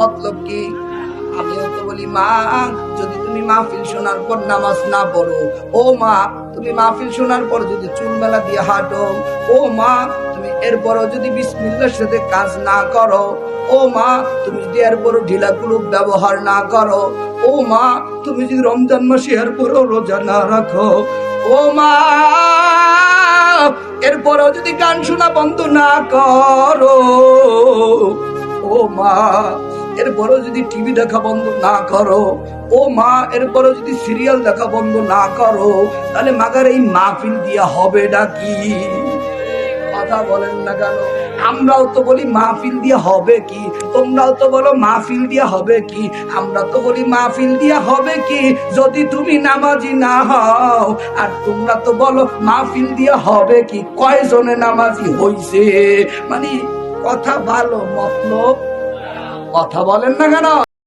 মতলব কি? আমিও তো বলি মা, যদি তুমি মাহফিল শোনার পর নামাজ না পড়ো, ও মা তুমি মাহফিল শোনার পর যদি চুল মেলা দিয়ে হাঁটো, ও মা তুমি এরপরও যদি বিসমিল্লাহর সাথে কাজ না করো, ও মা তুমি যদি এরপরও ঢিলাগুলো ব্যবহার না করো, ও মা তুমি যদি রমজান মাসে এরপরও রোজা না রাখো, ও মা এরপরও যদি গান শোনা বন্ধ না করো, ও মা এরপরও যদি টিভি দেখা বন্ধ না করো, ও মা এরপরও যদি সিরিয়াল দেখা বন্ধ না করো, তাহলে মাগার এই মাহফিল দিয়া হবে নাকি? কথা বলেন না কেন? আমরাও তো বলি মাহফিল দিয়া হবে কি, তোমরাও তো বলো মাহফিল দিয়া হবে কি, আমরা তো বলি মাহফিল দিয়া হবে কি যদি তুমি নামাজি না হও, আর তোমরা তো বলো মাহফিল দিয়া হবে কি। কয়জনে নামাজি হইছে? মানে কথা ভালো, মতলব কথা বলেন না কেন?